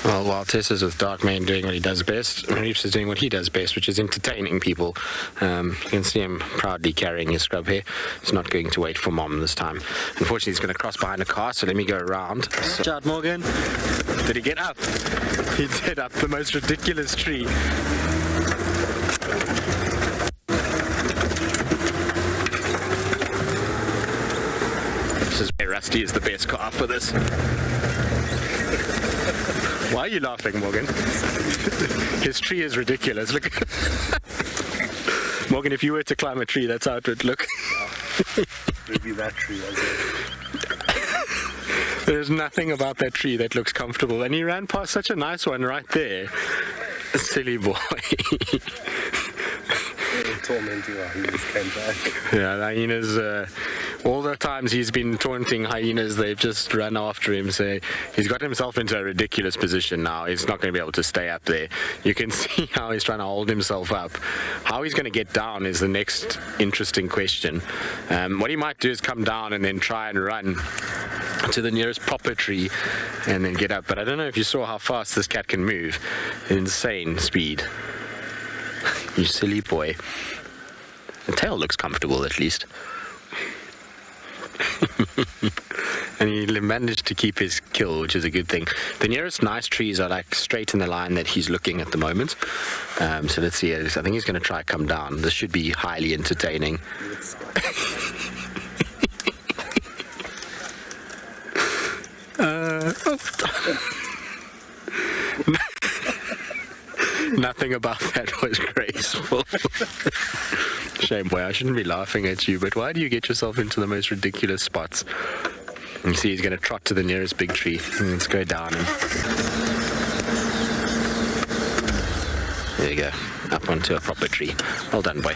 Well, while Tess is with Darkman doing what he does best, Maribye is doing what he does best, which is entertaining people. You can see him proudly carrying his scrub here. He's not going to wait for Mom this time. Unfortunately, he's going to cross behind a car, so let me go around. Shout, Morgan. Did he get up? He did, up the most ridiculous tree. This is where Rusty is the best car for this. Why are you laughing, Morgan? His tree is ridiculous. Look. Morgan, if you were to climb a tree, that's how it would look. Maybe that tree, I guess. There's nothing about that tree that looks comfortable. And he ran past such a nice one right there. Silly boy. Tormenting hyenas came back. Yeah, the hyenas, all the times he's been taunting hyenas, they've just run after him. So he's got himself into a ridiculous position now. He's not going to be able to stay up there. You can see how he's trying to hold himself up. How he's going to get down is the next interesting question. What he might do is come down and then try and run to the nearest proper tree and then get up. But I don't know if you saw how fast this cat can move. Insane speed. You silly boy. The tail looks comfortable, at least. And he managed to keep his kill, which is a good thing. The nearest nice trees are like straight in the line that he's looking at the moment. So let's see. I think he's going to try come down. This should be highly entertaining. Nothing about that was graceful. Shame, boy, I shouldn't be laughing at you, but why do you get yourself into the most ridiculous spots? You see, he's going to trot to the nearest big tree. Let's go down and... There you go, up onto a proper tree. Well done, boy.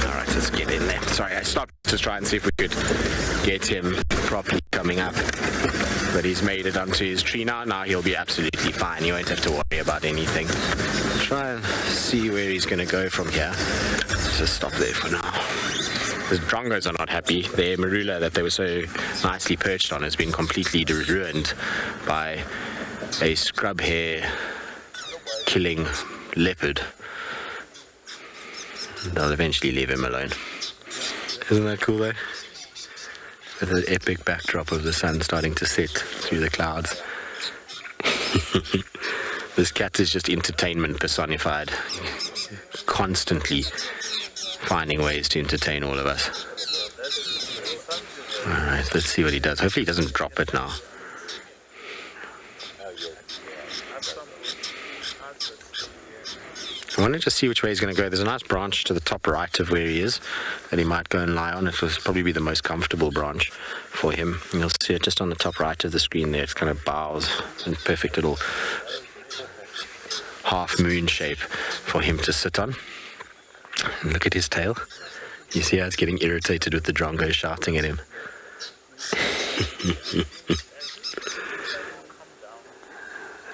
Alright, let's get in there. Sorry, I stopped to try and see if we could get him properly coming up. But he's made it onto his tree now. Now he'll be absolutely fine. He won't have to worry about anything. Try and see where he's going to go from here. Let's just stop there for now. The drongos are not happy. Their marula that they were so nicely perched on has been completely ruined by a scrub hare killing leopard. They'll eventually leave him alone. Isn't that cool though? With an epic backdrop of the sun starting to set through the clouds. This cat is just entertainment personified. Constantly finding ways to entertain all of us. Alright, let's see what he does. Hopefully he doesn't drop it now. I want to just see which way he's going to go. There's a nice branch to the top right of where he is that he might go and lie on. It will probably be the most comfortable branch for him. You'll see it just on the top right of the screen there. It's kind of bows in perfect little half moon shape for him to sit on. And look at his tail. You see how it's getting irritated with the drongo shouting at him.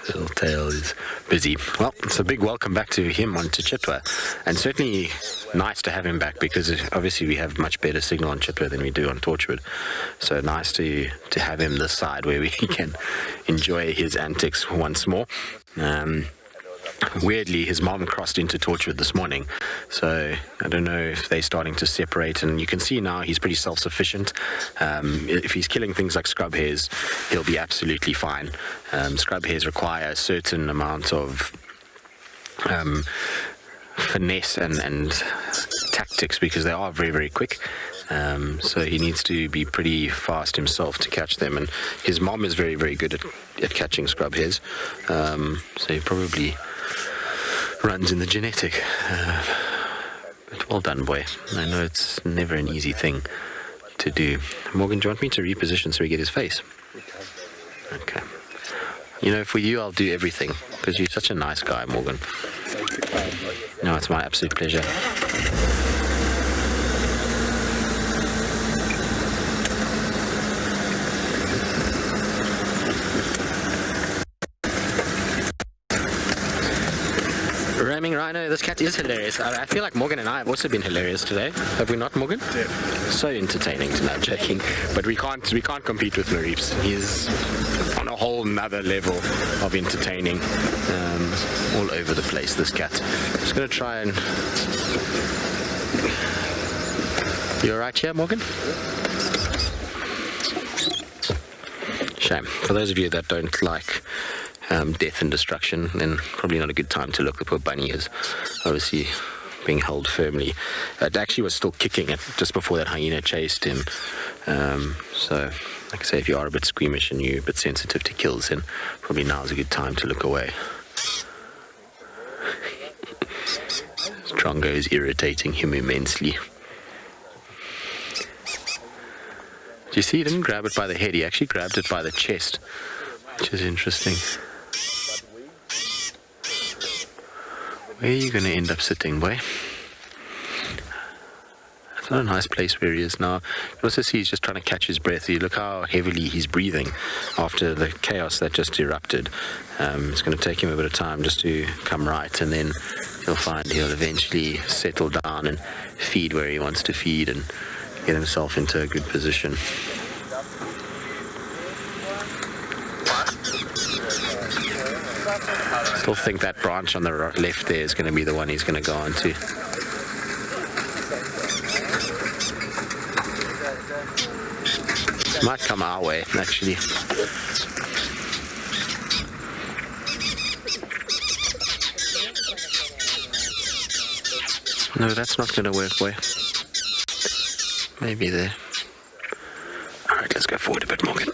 Little tail is busy. Well, it's a big welcome back to him onto Chitwa, and certainly nice to have him back because obviously we have much better signal on Chitwa than we do on Torchwood. So nice to have him this side where we can enjoy his antics once more. Weirdly, his mom crossed into Torchwood this morning, so I don't know if they're starting to separate, and you can see now he's pretty self-sufficient. If he's killing things like scrub hares, he'll be absolutely fine. Scrub hares require a certain amount of finesse and tactics because they are very, very quick. So he needs to be pretty fast himself to catch them, and his mom is very, very good at catching scrub hares. So he probably runs in the genetic. But well done, boy. I know it's never an easy thing to do. Morgan, do you want me to reposition so we get his face? Okay. You know, for you, I'll do everything because you're such a nice guy, Morgan. No, it's my absolute pleasure. Roaming Rhino, this cat is hilarious. I feel like Morgan and I have also been hilarious today. Have we not, Morgan? Yeah. So entertaining to not joking. But we can't compete with Maribye. He's on a whole nother level of entertaining. All over the place, this cat. Just going to try and... You alright here, Morgan? Shame. For those of you that don't like death and destruction, then probably not a good time to look. The poor bunny is obviously being held firmly. It actually was still kicking it just before that hyena chased him. So, like I say, if you are a bit squeamish and you're a bit sensitive to kills, then probably now is a good time to look away. Strongo is irritating him immensely. Do you see, he didn't grab it by the head, he actually grabbed it by the chest, which is interesting. Where are you going to end up sitting, boy? It's not a nice place where he is now. You can also see he's just trying to catch his breath. You look how heavily he's breathing after the chaos that just erupted. It's going to take him a bit of time just to come right, and then you'll find he'll eventually settle down and feed where he wants to feed and get himself into a good position. Still think that branch on the left there is going to be the one he's going to go onto. Might come our way, actually. No, that's not going to work, boy. Maybe there. Alright, let's go forward a bit, Morgan.